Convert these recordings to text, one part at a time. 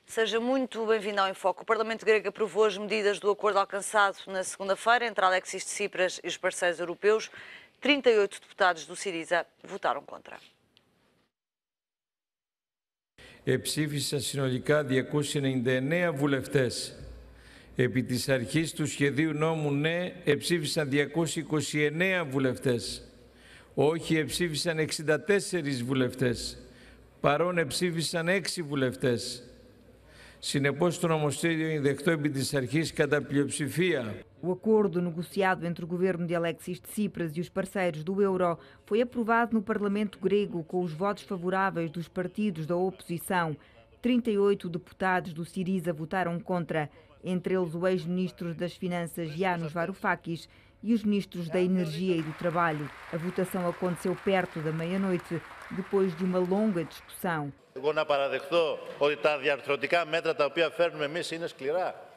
Seja muito bem-vindo ao Em Foco. O Parlamento grego aprovou as medidas do acordo alcançado na segunda-feira entre Alexis Tsipras e os parceiros europeus. 38 deputados do ΣΥΡΙΖΑ votaram contra. Εψήφισαν συνολικά 299 βουλευτές. Επί της αρχής του σχεδίου νόμου ναι, εψήφισαν 229 βουλευτές. Όχι εψήφισαν 64 βουλευτές. Παρών εψήφισαν 6 βουλευτές. Συνεπώς, το νομοσχέδιο είναι δεκτό επί της αρχής κατά πλειοψηφία. O acordo negociado entre o governo de Alexis Tsipras e os parceiros do euro foi aprovado no Parlamento grego com os votos favoráveis dos partidos da oposição. 38 deputados do ΣΥΡΙΖΑ votaram contra, entre eles o ex-ministro das Finanças Yanis Varoufakis e os ministros da Energia e do Trabalho. A votação aconteceu perto da meia-noite, depois de uma longa discussão. Εγώ να παραδεχτώ ότι τα διαρθρωτικά μέτρα τα οποία φέρνουμε εμείς είναι σκληρά.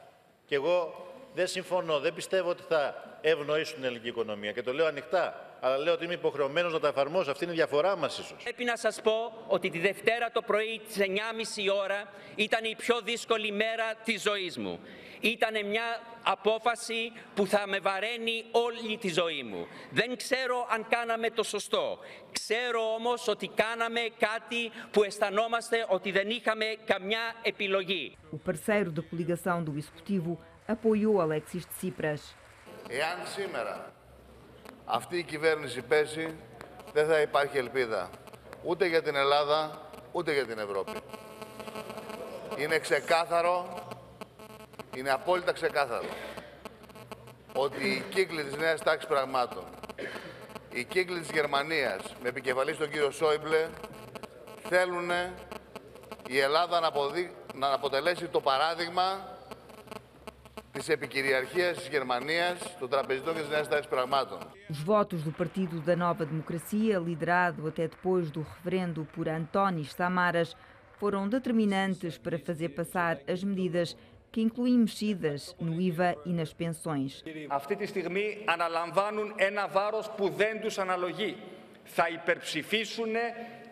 Και εγώ δεν συμφωνώ, δεν πιστεύω ότι θα ευνοήσουν την ελληνική οικονομία. Και το λέω ανοιχτά, αλλά λέω ότι είμαι υποχρεωμένος να τα εφαρμόσω. Αυτή είναι η διαφορά μας ίσως. Πρέπει να σας πω ότι τη Δευτέρα το πρωί της 9.30 ώρα ήταν η πιο δύσκολη μέρα της ζωής μου. Ήταν μια απόφαση που θα με βαραίνει όλη τη ζωή μου. Δεν ξέρω αν κάναμε το σωστό. Ξέρω όμως ότι κάναμε κάτι που αισθανόμαστε ότι δεν είχαμε καμιά επιλογή. O parceiro da coligação do Executivo apoiou Alexis Tsipras. Εάν σήμερα αυτή η κυβέρνηση πέσει, δεν θα υπάρχει ελπίδα ούτε για την Ελλάδα, ούτε για την Ευρώπη. Είναι ξεκάθαρο, είναι απόλυτα ξεκάθαρο, ότι οι κύκλοι της νέας τάξης πραγμάτων, οι κύκλοι της Γερμανίας, με επικεφαλής τον κύριο Σόιμπλε, θέλουν η Ελλάδα να αποτελέσει το παράδειγμα της επικυριαρχίας της Γερμανίας, των τραπεζιτών και της νέας τάξης πραγμάτων. Os votos do Partido da Nova Democracia, liderado até depois do referendo por Antónis Samaras, foram determinantes para fazer passar as medidas que incluem mexidas no IVA e nas pensões. Αυτή τη στιγμή αναλαμβάνουν ένα βάρος που δεν τους αναλογεί. Θα υπερψηφίσουν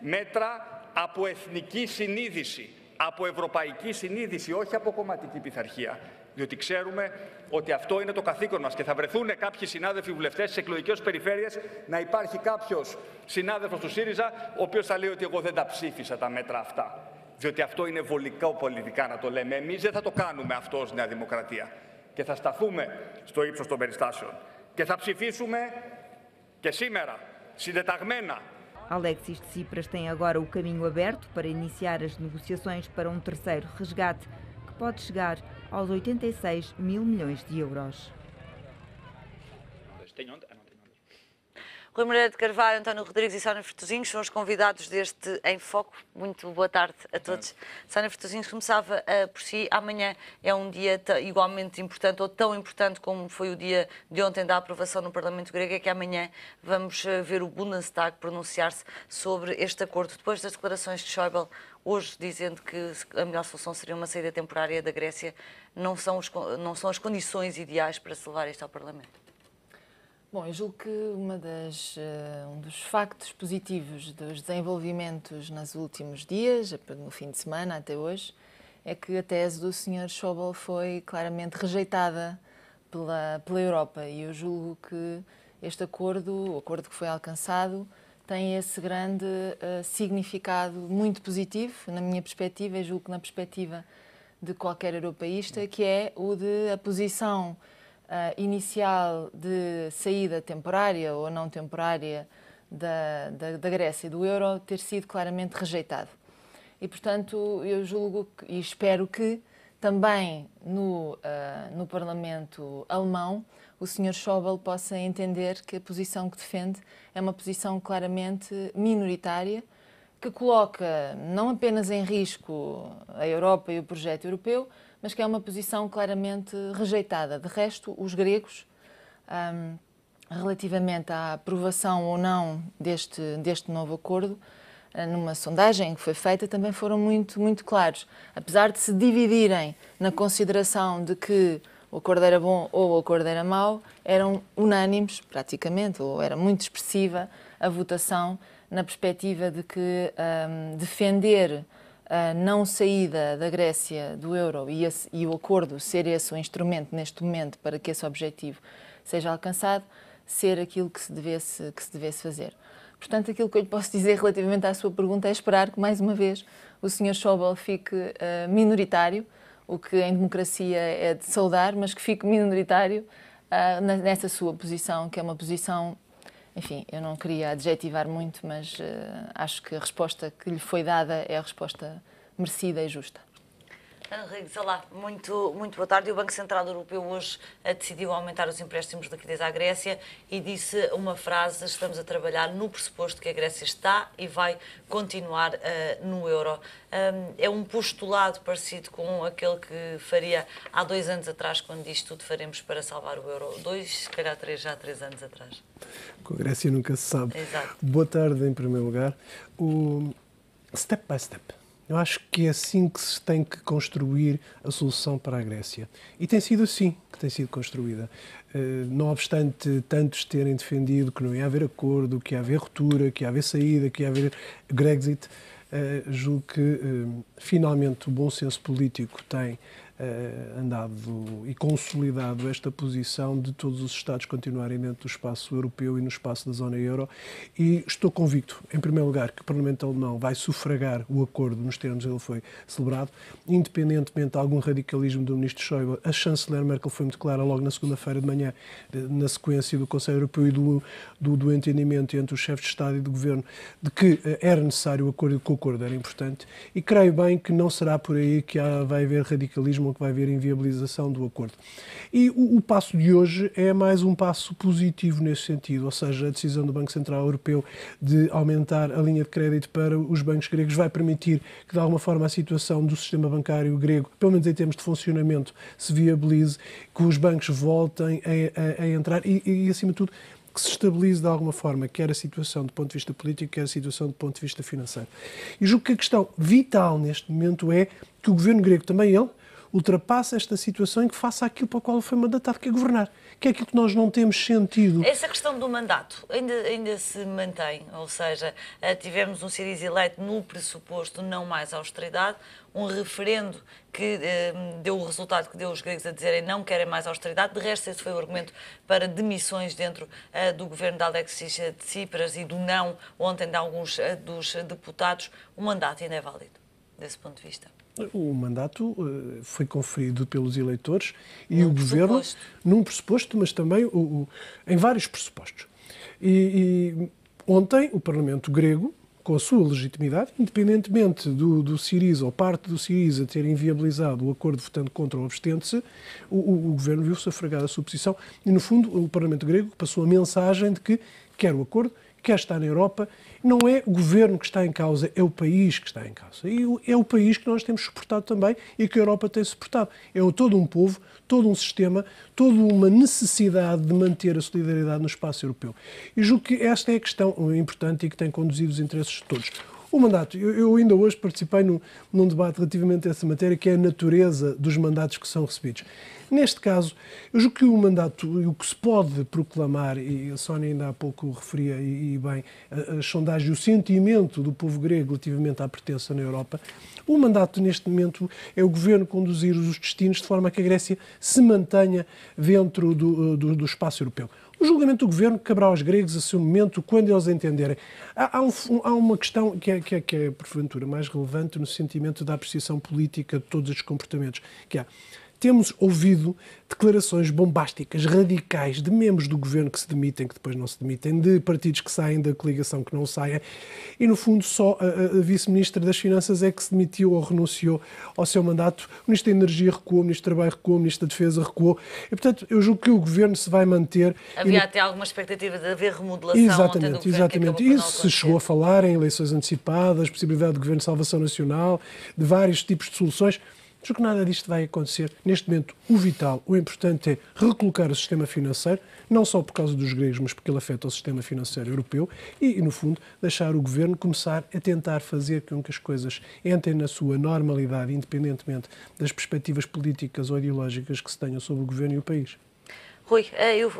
μέτρα από εθνική συνείδηση, από ευρωπαϊκή συνείδηση, όχι από κομματική πειθαρχία. Διότι ξέρουμε ότι αυτό είναι το καθήκον μας και θα βρεθούν κάποιοι συνάδελφοι βουλευτές στις εκλογικές περιφέρειες να υπάρχει κάποιος συνάδελφος του ΣΥΡΙΖΑ ο οποίος θα λέει ότι εγώ δεν τα ψήφισα τα μέτρα αυτά. Διότι αυτό είναι βολικό πολιτικά να το λέμε. Εμείς δεν θα το κάνουμε αυτό ως Νέα Δημοκρατία. Και θα σταθούμε στο ύψος των περιστάσεων. Και θα ψηφίσουμε και σήμερα, συντεταγμένα. Alexis Tsipras tem agora o caminho aberto para iniciar as negociações para um terceiro resgate, que pode chegar aos 86 mil milhões de euros. Rui Moreira de Carvalho, António Rodrigues e Sónia Fritosinhos são os convidados deste Em Foco. Muito boa tarde a todos. Sónia Fritosinhos, começava por si. Amanhã é um dia igualmente importante, ou tão importante como foi o dia de ontem da aprovação no Parlamento grego, é que amanhã vamos ver o Bundestag pronunciar-se sobre este acordo. Depois das declarações de Schäuble, hoje dizendo que a melhor solução seria uma saída temporária da Grécia, não são as condições ideais para se levar isto ao Parlamento. Bom, eu julgo que um dos factos positivos dos desenvolvimentos nos últimos dias, no fim de semana até hoje, é que a tese do Sr. Schäuble foi claramente rejeitada pela Europa e eu julgo que este acordo, o acordo que foi alcançado, tem esse grande significado muito positivo, na minha perspectiva, e julgo que na perspectiva de qualquer europeísta, que é o de a posição inicial de saída temporária ou não temporária da Grécia e do euro ter sido claramente rejeitado. E, portanto, eu julgo e espero que também no Parlamento alemão o Sr. Schäuble possa entender que a posição que defende é uma posição claramente minoritária, que coloca não apenas em risco a Europa e o projeto europeu, mas que é uma posição claramente rejeitada. De resto, os gregos, relativamente à aprovação ou não deste novo acordo, numa sondagem que foi feita, também foram muito claros. Apesar de se dividirem na consideração de que o acordo era bom ou o acordo era mau, eram unânimes, praticamente, ou era muito expressiva a votação na perspectiva de que defender a não saída da Grécia do euro e o acordo ser esse o instrumento neste momento para que esse objetivo seja alcançado, ser aquilo que se devesse fazer. Portanto, aquilo que eu lhe posso dizer relativamente à sua pergunta é esperar que, mais uma vez, o Sr. Schäuble fique minoritário, o que em democracia é de saudar, mas que fique minoritário nessa sua posição, que é uma posição, enfim, eu não queria adjetivar muito, mas acho que a resposta que lhe foi dada é a resposta merecida e justa. Henrique Salá, muito boa tarde. O Banco Central Europeu hoje decidiu aumentar os empréstimos de liquidez à Grécia e disse uma frase: estamos a trabalhar no pressuposto que a Grécia está e vai continuar no euro. É um postulado parecido com aquele que faria há 2 anos atrás, quando disse tudo faremos para salvar o euro. 2, se calhar 3 anos atrás. Com a Grécia nunca se sabe. Exato. Boa tarde, em primeiro lugar. O step by step. Eu acho que é assim que se tem que construir a solução para a Grécia. E tem sido assim que tem sido construída. Não obstante tantos terem defendido que não ia haver acordo, que ia haver ruptura, que ia haver saída, que ia haver Brexit, julgo que finalmente o bom senso político tem andado e consolidado esta posição de todos os Estados continuarem dentro do espaço europeu e no espaço da zona euro, e estou convicto, em primeiro lugar, que o Parlamento alemão vai sufragar o acordo nos termos que ele foi celebrado, independentemente de algum radicalismo do ministro Schäuble. A chanceler Merkel foi muito clara logo na segunda-feira de manhã, na sequência do Conselho Europeu e do entendimento entre os chefes de Estado e de Governo, de que era necessário o acordo e que o acordo era importante, e creio bem que não será por aí que vai haver radicalismo, que vai haver inviabilização do acordo. E o passo de hoje é mais um passo positivo nesse sentido, ou seja, a decisão do Banco Central Europeu de aumentar a linha de crédito para os bancos gregos vai permitir que, de alguma forma, a situação do sistema bancário grego, pelo menos em termos de funcionamento, se viabilize, que os bancos voltem a entrar e, acima de tudo, que se estabilize de alguma forma, quer a situação do ponto de vista político, quer a situação do ponto de vista financeiro. E julgo que a questão vital neste momento é que o governo grego, também ele, ultrapasse esta situação em que faça aquilo para o qual foi mandatado, que é governar, que é aquilo que nós não temos sentido. Essa questão do mandato ainda se mantém, ou seja, tivemos um Syriza eleito no pressuposto não mais austeridade, um referendo que deu o resultado que deu os gregos a dizerem não querem mais austeridade. De resto, esse foi o argumento para demissões dentro do governo de Alexis Tsipras e do não ontem de alguns dos deputados. O mandato ainda é válido, desse ponto de vista? O mandato foi conferido pelos eleitores e o governo, num pressuposto, mas também em vários pressupostos. E ontem o Parlamento grego, com a sua legitimidade, independentemente do Syriza ou parte do Syriza ter inviabilizado o acordo votando contra ou abstendo-se, o governo viu sufragar a sua posição e, no fundo, o Parlamento grego passou a mensagem de que quer o acordo, quer estar na Europa. Não é o governo que está em causa, é o país que está em causa. E é o país que nós temos suportado também e que a Europa tem suportado. É todo um povo, todo um sistema, toda uma necessidade de manter a solidariedade no espaço europeu. E julgo que esta é a questão importante e que tem conduzido os interesses de todos. O mandato, eu ainda hoje participei num debate relativamente a essa matéria, que é a natureza dos mandatos que são recebidos. Neste caso, eu julgo que o mandato, o que se pode proclamar, e a Sónia ainda há pouco referia, e bem, as sondagens e o sentimento do povo grego relativamente à pertença na Europa, o mandato neste momento é o governo conduzir os destinos de forma a que a Grécia se mantenha dentro do espaço europeu. O julgamento do governo caberá aos gregos a seu momento, quando eles entenderem. Há uma questão que é, porventura, mais relevante no sentimento da apreciação política de todos estes comportamentos, que é: temos ouvido declarações bombásticas, radicais, de membros do governo que se demitem, que depois não se demitem, de partidos que saem da coligação, que não saem, e, no fundo, só a vice-ministra das Finanças é que se demitiu ou renunciou ao seu mandato. O ministro da Energia recuou, o ministro do Trabalho recuou, o ministro da Defesa recuou. E, portanto, eu julgo que o governo se vai manter. Havia até alguma expectativa de haver remodelação. Exatamente. Isso se chegou a falar em eleições antecipadas, possibilidade de governo de salvação nacional, de vários tipos de soluções. Acho que nada disto vai acontecer. Neste momento, o vital, o importante é recolocar o sistema financeiro, não só por causa dos gregos, mas porque ele afeta o sistema financeiro europeu e, no fundo, deixar o governo começar a tentar fazer com que as coisas entrem na sua normalidade, independentemente das perspectivas políticas ou ideológicas que se tenham sobre o governo e o país. Rui,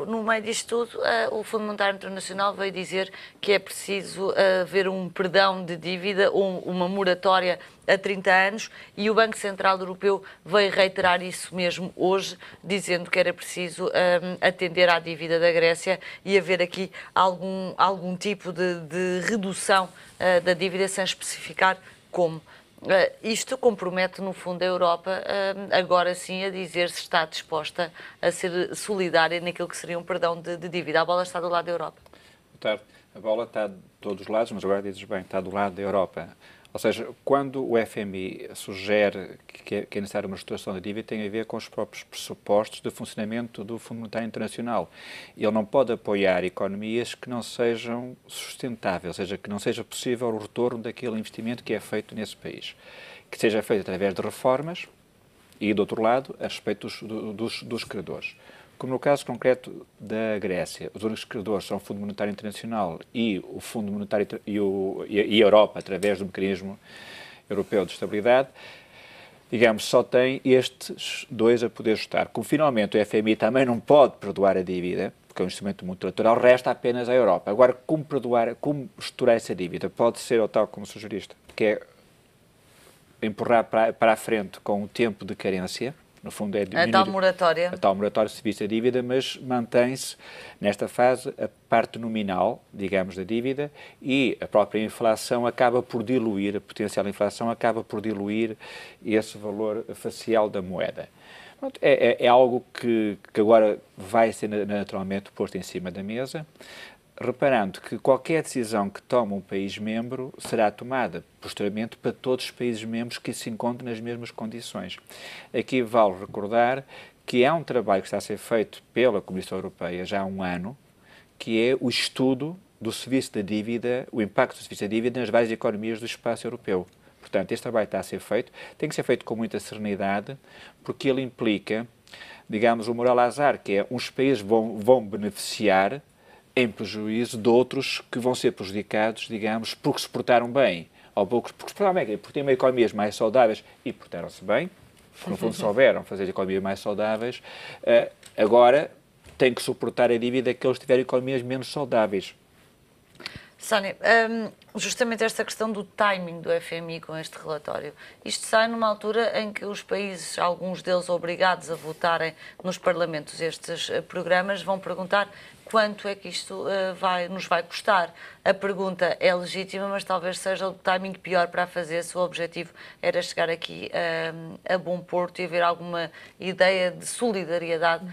no meio disto tudo, o Fundo Monetário Internacional veio dizer que é preciso haver um perdão de dívida ou uma moratória a 30 anos e o Banco Central Europeu veio reiterar isso mesmo hoje, dizendo que era preciso atender à dívida da Grécia e haver aqui algum tipo de redução da dívida, sem especificar como. Isto compromete, no fundo, a Europa, agora sim, a dizer se está disposta a ser solidária naquilo que seria um perdão de dívida. A bola está do lado da Europa. Boa tarde. A bola está de todos os lados, mas agora dizes bem, está do lado da Europa. Ou seja, quando o FMI sugere que é necessária uma reestruturação da dívida, tem a ver com os próprios pressupostos de funcionamento do Fundo Monetário Internacional. Ele não pode apoiar economias que não sejam sustentáveis, ou seja, que não seja possível o retorno daquele investimento que é feito nesse país. Que seja feito através de reformas e, do outro lado, a respeito dos credores. Como no caso concreto da Grécia, os únicos credores são o Fundo Monetário Internacional e o Fundo Monetário e a Europa, através do Mecanismo Europeu de Estabilidade, digamos, só tem estes dois a poder ajustar. Como finalmente o FMI também não pode perdoar a dívida, porque é um instrumento multilateral, resta apenas a Europa. Agora, como reestruturar essa dívida? Pode ser, ou tal como sugeriste, que é empurrar para a frente com um tempo de carência. No fundo é a tal moratória. A tal moratória se vista a dívida, mas mantém-se nesta fase a parte nominal, digamos, da dívida e a própria inflação acaba por diluir, a potencial inflação acaba por diluir esse valor facial da moeda. É algo que agora vai ser naturalmente posto em cima da mesa, reparando que qualquer decisão que tome um país membro será tomada posteriormente para todos os países membros que se encontram nas mesmas condições. Aqui vale recordar que há um trabalho que está a ser feito pela Comissão Europeia já há um ano, que é o estudo do serviço da dívida, o impacto do serviço da dívida nas várias economias do espaço europeu. Portanto, este trabalho está a ser feito, tem que ser feito com muita serenidade, porque ele implica, digamos, o moral azar, que é uns países vão beneficiar em prejuízo de outros que vão ser prejudicados, digamos, porque se portaram bem, ou porque têm economias mais saudáveis e portaram-se bem, porque no fundo souberam fazer economias mais saudáveis, agora têm que suportar a dívida que eles tiverem economias menos saudáveis. Sónia, justamente esta questão do timing do FMI com este relatório, isto sai numa altura em que os países, alguns deles obrigados a votarem nos parlamentos estes programas, vão perguntar quanto é que isto nos vai custar. A pergunta é legítima, mas talvez seja o timing pior para a fazer, se o objetivo era chegar aqui a bom porto e haver alguma ideia de solidariedade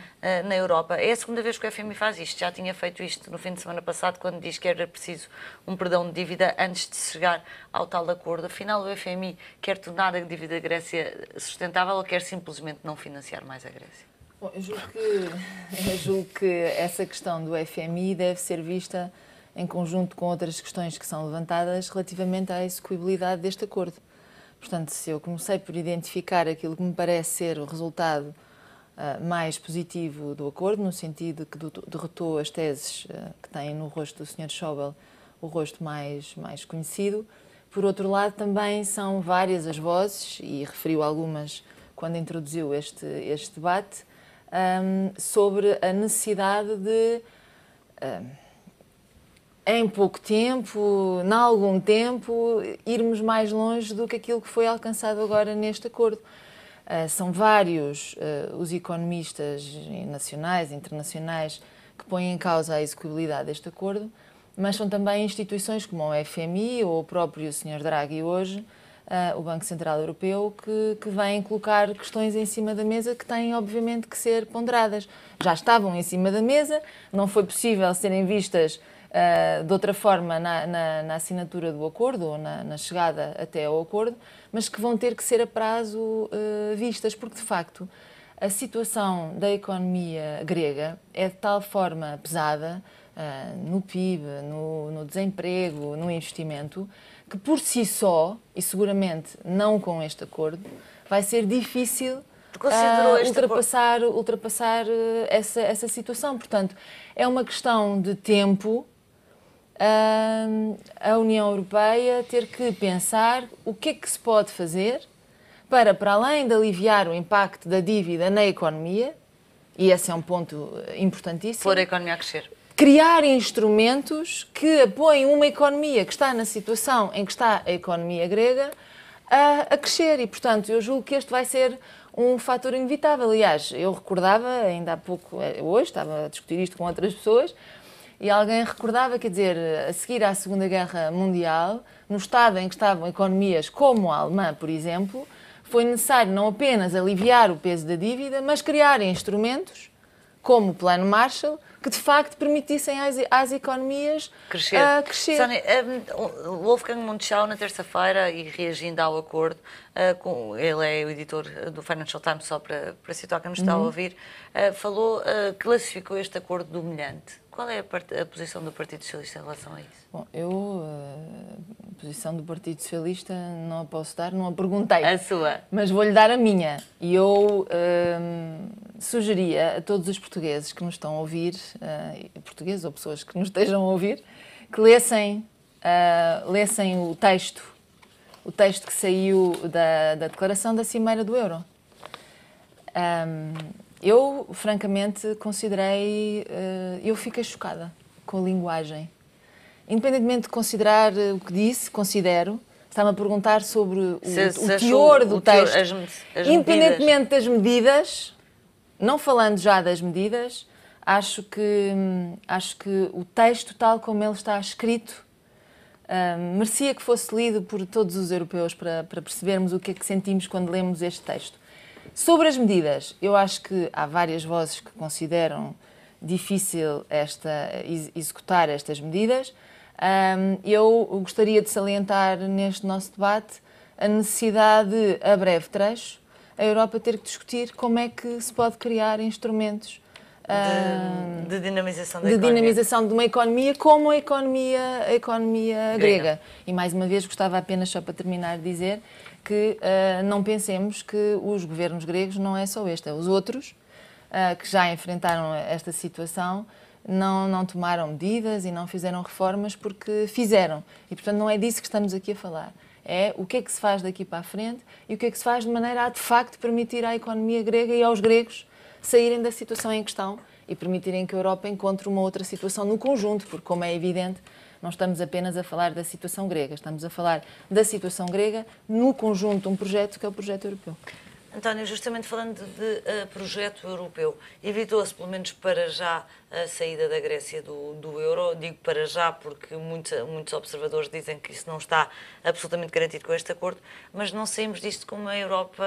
na Europa. É a segunda vez que o FMI faz isto, já tinha feito isto no fim de semana passado, quando diz que era preciso um perdão de dívida antes de chegar ao tal acordo. Afinal, o FMI quer tornar a dívida da Grécia sustentável ou quer simplesmente não financiar mais a Grécia? Bom, eu julgo que essa questão do FMI deve ser vista em conjunto com outras questões que são levantadas relativamente à execuibilidade deste acordo. Portanto, se eu comecei por identificar aquilo que me parece ser o resultado mais positivo do acordo, no sentido que derrotou as teses que têm no rosto do Sr. Schäuble o rosto mais conhecido, por outro lado também são várias as vozes, e referiu algumas quando introduziu este debate, sobre a necessidade de, em pouco tempo, em algum tempo, irmos mais longe do que aquilo que foi alcançado agora neste acordo. São vários os economistas nacionais e internacionais que põem em causa a execuibilidade deste acordo, mas são também instituições como o FMI ou o próprio Sr. Draghi hoje, o Banco Central Europeu, que vêm colocar questões em cima da mesa que têm, obviamente, que ser ponderadas. Já estavam em cima da mesa, não foi possível serem vistas de outra forma na assinatura do acordo ou na chegada até ao acordo, mas que vão ter que ser a prazo vistas, porque, de facto, a situação da economia grega é de tal forma pesada no PIB, no desemprego, no investimento, que por si só, e seguramente não com este acordo, vai ser difícil ultrapassar essa situação. Portanto, é uma questão de tempo a União Europeia ter que pensar o que é que se pode fazer para além de aliviar o impacto da dívida na economia, e esse é um ponto importantíssimo. Pôr a economia a crescer. Criar instrumentos que apoiem uma economia que está na situação em que está a economia grega a crescer e, portanto, eu julgo que este vai ser um fator inevitável. Aliás, eu recordava, ainda há pouco, hoje, estava a discutir isto com outras pessoas, e alguém recordava, quer dizer, a seguir à Segunda Guerra Mundial, no estado em que estavam economias como a alemã, por exemplo, foi necessário não apenas aliviar o peso da dívida, mas criar instrumentos, como o Plano Marshall, que de facto permitissem às economias crescer. Sónia, Wolfgang Munchau, na terça-feira, e reagindo ao acordo, ele é o editor do Financial Times, só para situar quem nos está a ouvir, classificou este acordo de humilhante. Qual é a posição do Partido Socialista em relação a isso? Bom, a posição do Partido Socialista não a posso dar, não a perguntei. A sua. Mas vou-lhe dar a minha. E eu sugeria a todos os portugueses que nos estão a ouvir, portugueses ou pessoas que nos estejam a ouvir, que lessem o texto que saiu da declaração da Cimeira do Euro. Eu, francamente, eu fiquei chocada com a linguagem. Independentemente de considerar o que disse, está-me a perguntar sobre o teor do texto. Independentemente das medidas, não falando já das medidas, acho que o texto, tal como ele está escrito, merecia que fosse lido por todos os europeus para percebermos o que é que sentimos quando lemos este texto. Sobre as medidas, eu acho que há várias vozes que consideram difícil executar estas medidas. Eu gostaria de salientar neste nosso debate a necessidade de, a breve trecho, a Europa ter que discutir como é que se pode criar instrumentos de dinamização de uma economia como a economia grega. E mais uma vez gostava apenas, só para terminar, de dizer que não pensemos que os governos gregos não é só este, é os outros que já enfrentaram esta situação, não tomaram medidas e não fizeram reformas porque fizeram. E, portanto, não é disso que estamos aqui a falar. É o que é que se faz daqui para a frente e o que é que se faz de maneira a, de facto, permitir à economia grega e aos gregos saírem da situação em que estão e permitirem que a Europa encontre uma outra situação no conjunto, porque, como é evidente, não estamos apenas a falar da situação grega, estamos a falar da situação grega no conjunto de um projeto que é o projeto europeu. António, justamente falando de projeto europeu, evitou-se, pelo menos para já, a saída da Grécia do euro? Digo para já porque muitos observadores dizem que isso não está absolutamente garantido com este acordo, mas não saímos disto com uma Europa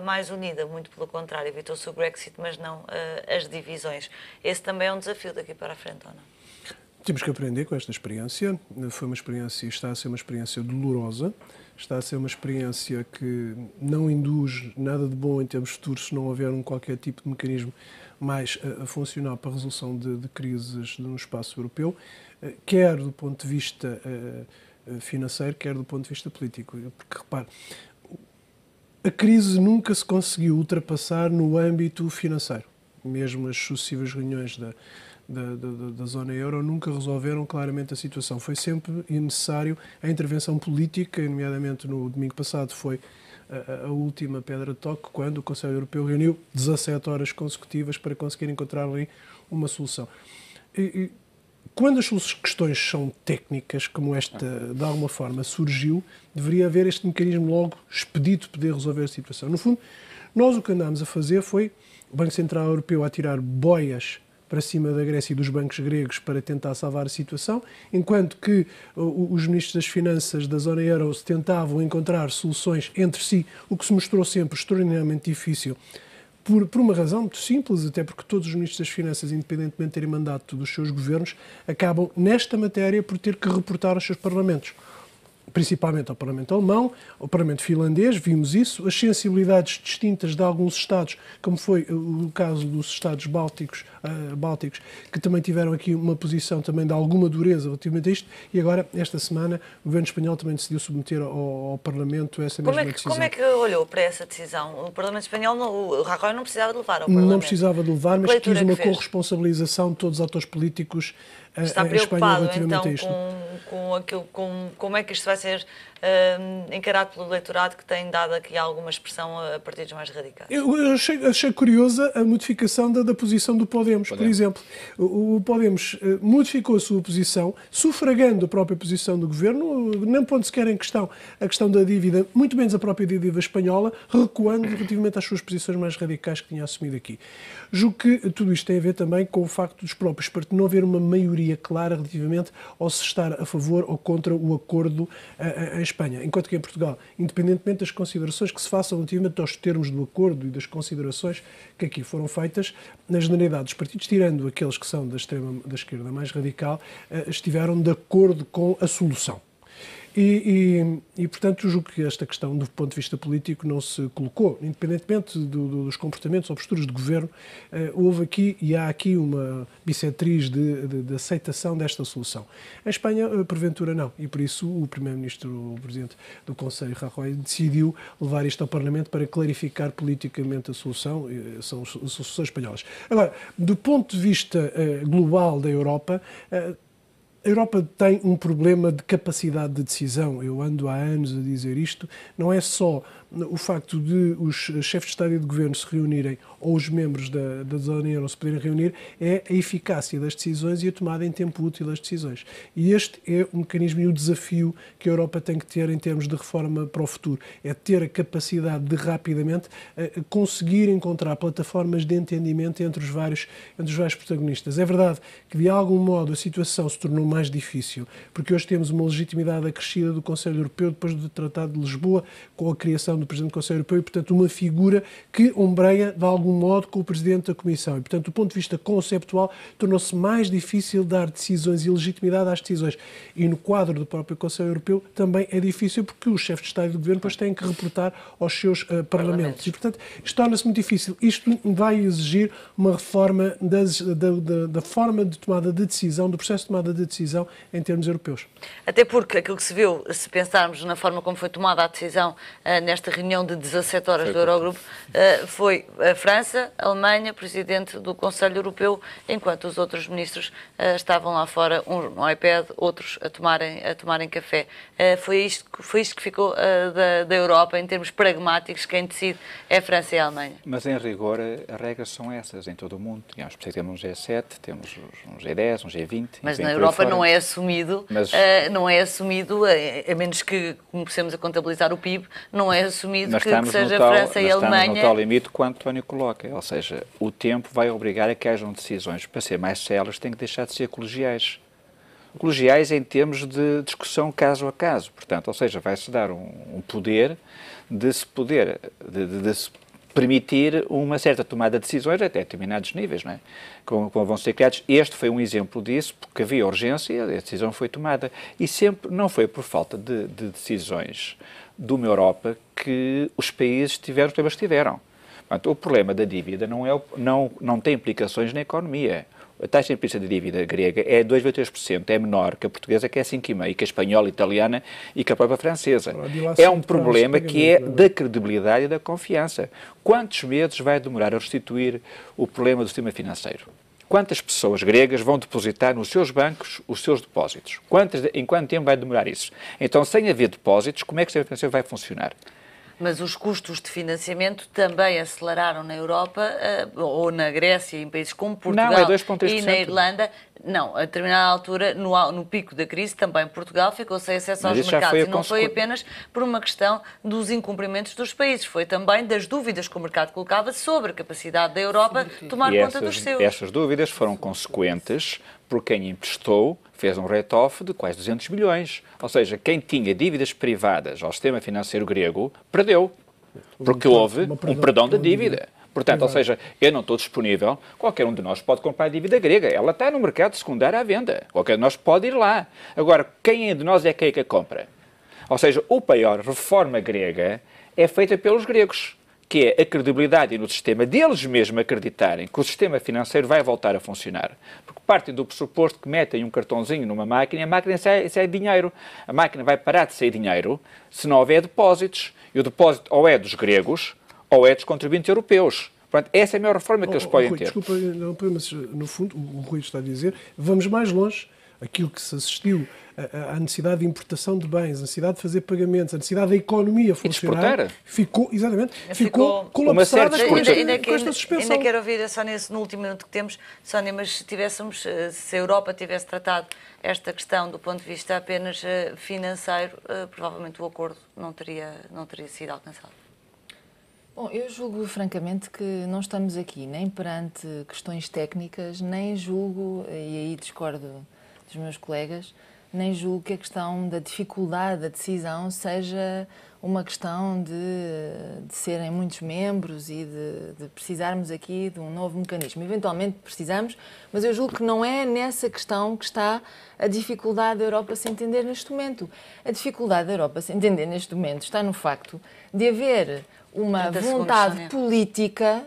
mais unida, muito pelo contrário, evitou-se o Brexit, mas não as divisões. Esse também é um desafio daqui para a frente, ou não? Temos que aprender com esta experiência. Foi uma experiência, está a ser uma experiência dolorosa, está a ser uma experiência que não induz nada de bom em termos futuros se não houver qualquer tipo de mecanismo mais funcional para a resolução de crises no espaço europeu, quer do ponto de vista financeiro, quer do ponto de vista político. Porque, repare, a crise nunca se conseguiu ultrapassar no âmbito financeiro. Mesmo as sucessivas reuniões da zona euro nunca resolveram claramente a situação. Foi sempre necessário a intervenção política, nomeadamente no domingo passado foi a última pedra de toque, quando o Conselho Europeu reuniu 17 horas consecutivas para conseguir encontrar ali uma solução. E quando as questões são técnicas, como esta de alguma forma surgiu, deveria haver este mecanismo logo expedito de poder resolver a situação. No fundo, nós o que andámos a fazer foi o Banco Central Europeu a tirar boias para cima da Grécia e dos bancos gregos para tentar salvar a situação, enquanto que os ministros das Finanças da zona euro tentavam encontrar soluções entre si, o que se mostrou sempre extraordinariamente difícil, por uma razão muito simples, até porque todos os ministros das Finanças, independentemente de terem mandato dos seus governos, acabam, nesta matéria, por ter que reportar aos seus parlamentos. Principalmente ao Parlamento Alemão, ao Parlamento Finlandês, vimos isso, as sensibilidades distintas de alguns Estados, como foi o caso dos Estados bálticos, que também tiveram aqui uma posição também de alguma dureza relativamente a isto, e agora, esta semana, o Governo Espanhol também decidiu submeter ao Parlamento essa mesma decisão. Como é que olhou para essa decisão? O Parlamento Espanhol, o Rajoy não precisava de levar ao Parlamento. Não precisava de levar, mas quis uma corresponsabilização de todos os atores políticos Está em Espanha relativamente então, a isto. como é que isto vai ser encarado pelo eleitorado, que tem dado aqui alguma expressão a partidos mais radicais? Eu achei curiosa a modificação da posição do Podemos, por exemplo. O Podemos modificou a sua posição, sufragando a própria posição do governo, nem pondo sequer em questão a questão da dívida, muito menos a própria dívida espanhola, recuando relativamente às suas posições mais radicais que tinha assumido aqui. Julgo que tudo isto tem a ver também com o facto dos próprios partidos não haver uma maioria clara relativamente ao se estar a favor ou contra o acordo em Espanha. Enquanto que em Portugal, independentemente das considerações que se façam relativamente aos termos do acordo e das considerações que aqui foram feitas, na generalidade dos partidos, tirando aqueles que são da esquerda mais radical, estiveram de acordo com a solução. Portanto, julgo que esta questão, do ponto de vista político, não se colocou. Independentemente dos comportamentos ou posturas de governo, houve aqui e há aqui uma bissetriz de aceitação desta solução. Em Espanha, porventura, não. E por isso o Primeiro-Ministro, o Presidente do Conselho, Rajoy, decidiu levar isto ao Parlamento para clarificar politicamente a solução. São as soluções espanholas. Agora, do ponto de vista global da Europa, a Europa tem um problema de capacidade de decisão. Eu ando há anos a dizer isto. Não é só o facto de os chefes de Estado e de Governo se reunirem ou os membros da Zona Euro se poderem reunir, é a eficácia das decisões e a tomada em tempo útil das decisões. E este é o mecanismo e o desafio que a Europa tem que ter em termos de reforma para o futuro. É ter a capacidade de rapidamente conseguir encontrar plataformas de entendimento entre os vários protagonistas. É verdade que de algum modo a situação se tornou mais difícil, porque hoje temos uma legitimidade acrescida do Conselho Europeu depois do Tratado de Lisboa, com a criação do Presidente do Conselho Europeu e, portanto, uma figura que ombreia de algum modo com o Presidente da Comissão. E, portanto, do ponto de vista conceptual, tornou-se mais difícil dar decisões e legitimidade às decisões. E no quadro do próprio Conselho Europeu também é difícil, porque os chefes de Estado e de Governo depois têm que reportar aos seus parlamentos. E, portanto, isto torna-se muito difícil. Isto vai exigir uma reforma da forma de tomada de decisão, do processo de tomada de decisão em termos europeus. Até porque aquilo que se viu, se pensarmos na forma como foi tomada a decisão nesta reunião de 17 horas do Eurogrupo, foi a França, a Alemanha, presidente do Conselho Europeu, enquanto os outros ministros estavam lá fora, uns no iPad, outros a tomarem café. Foi isto que ficou da Europa, em termos pragmáticos. Quem decide é a França e a Alemanha. Mas, em rigor, as regras são essas em todo o mundo. Digamos, temos um G7, temos um G10, um G20... Mas na Europa não é assumido, a menos que comecemos a contabilizar o PIB, não é assumido que seja a França e a Alemanha... Estamos no tal limite quanto António coloca, ou seja, o tempo vai obrigar a que hajam decisões. Para ser mais céleres, têm que deixar de ser colegiais. Colegiais em termos de discussão caso a caso. Portanto, ou seja, vai-se dar um poder de se permitir uma certa tomada de decisões até determinados níveis, não é? Como vão ser criados. Este foi um exemplo disso, porque havia urgência e a decisão foi tomada. E sempre não foi por falta de decisões de uma Europa que os países tiveram os problemas que tiveram. Portanto, o problema da dívida não tem implicações na economia. A taxa implícita de dívida grega é 2,3%, é menor que a portuguesa, que é 5,5%, que a espanhola, a italiana e que a própria francesa. É um problema que é da credibilidade e da confiança. Quantos meses vai demorar a restituir o problema do sistema financeiro? Quantas pessoas gregas vão depositar nos seus bancos os seus depósitos? Em quanto tempo vai demorar isso? Então, sem haver depósitos, como é que o sistema financeiro vai funcionar? Mas os custos de financiamento também aceleraram na Europa, ou na Grécia, em países como Portugal e na Irlanda. Não, a determinada altura, no pico da crise, também Portugal ficou sem acesso aos mercados. E não foi apenas por uma questão dos incumprimentos dos países, foi também das dúvidas que o mercado colocava sobre a capacidade da Europa tomar conta dos seus. Essas dúvidas foram consequentes por quem emprestou, fez um write-off de quase 200 milhões. Ou seja, quem tinha dívidas privadas ao sistema financeiro grego, perdeu. Porque houve um perdão da dívida. Portanto, ou seja, eu não estou disponível, qualquer um de nós pode comprar a dívida grega. Ela está no mercado secundário à venda. Qualquer de nós pode ir lá. Agora, quem de nós é que a compra? Ou seja, a maior reforma grega é feita pelos gregos, que é a credibilidade no sistema deles mesmos acreditarem que o sistema financeiro vai voltar a funcionar. Porque partem do pressuposto que metem um cartãozinho numa máquina e a máquina sai dinheiro. A máquina vai parar de sair dinheiro se não houver depósitos. E o depósito ou é dos gregos ou é dos contribuintes europeus. Portanto, essa é a maior reforma que eles podem ter. Desculpa, mas no fundo, o Rui está a dizer, vamos mais longe. aquilo que se assistiu, a necessidade de importação de bens, a necessidade de fazer pagamentos, a necessidade da economia funcionar, ficou colapsada com esta suspensão. Ainda quero ouvir a Sónia no último minuto que temos. Sónia, mas se a Europa tivesse tratado esta questão do ponto de vista apenas financeiro, provavelmente o acordo não teria sido alcançado. Bom, eu julgo francamente que não estamos aqui nem perante questões técnicas, nem julgo, e aí discordo dos meus colegas, nem julgo que a questão da dificuldade da decisão seja uma questão de serem muitos membros e de precisarmos aqui de um novo mecanismo. Eventualmente precisamos, mas eu julgo que não é nessa questão que está a dificuldade da Europa se entender neste momento. A dificuldade da Europa se entender neste momento está no facto de haver uma vontade política,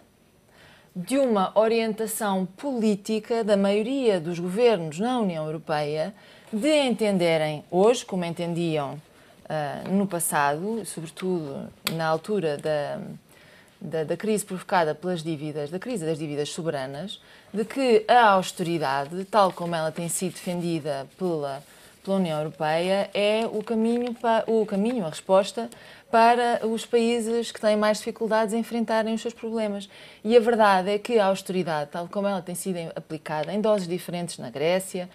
de uma orientação política da maioria dos governos na União Europeia de entenderem hoje, como entendiam no passado, sobretudo na altura da crise provocada pelas dívidas, da crise das dívidas soberanas, de que a austeridade, tal como ela tem sido defendida pela União Europeia, é o caminho, a resposta para os países que têm mais dificuldades em enfrentarem os seus problemas. E a verdade é que a austeridade, tal como ela tem sido aplicada em doses diferentes na Grécia,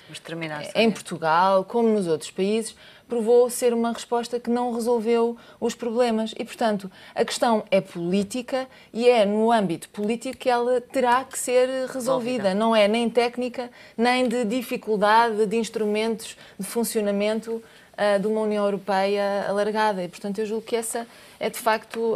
em Portugal, como nos outros países, provou ser uma resposta que não resolveu os problemas. E, portanto, a questão é política e é no âmbito político que ela terá que ser resolvida. Não é nem técnica, nem de dificuldade de instrumentos de funcionamento de uma União Europeia alargada. E, portanto, eu julgo que essa é, de facto,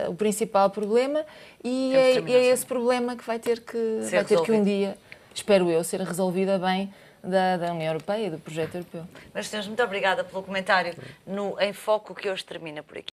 o principal problema e é esse problema que vai ter que um dia, espero eu, ser resolvida bem da União Europeia e do projeto europeu. Mas, senhores, muito obrigada pelo comentário no Em Foco, que hoje termina por aqui.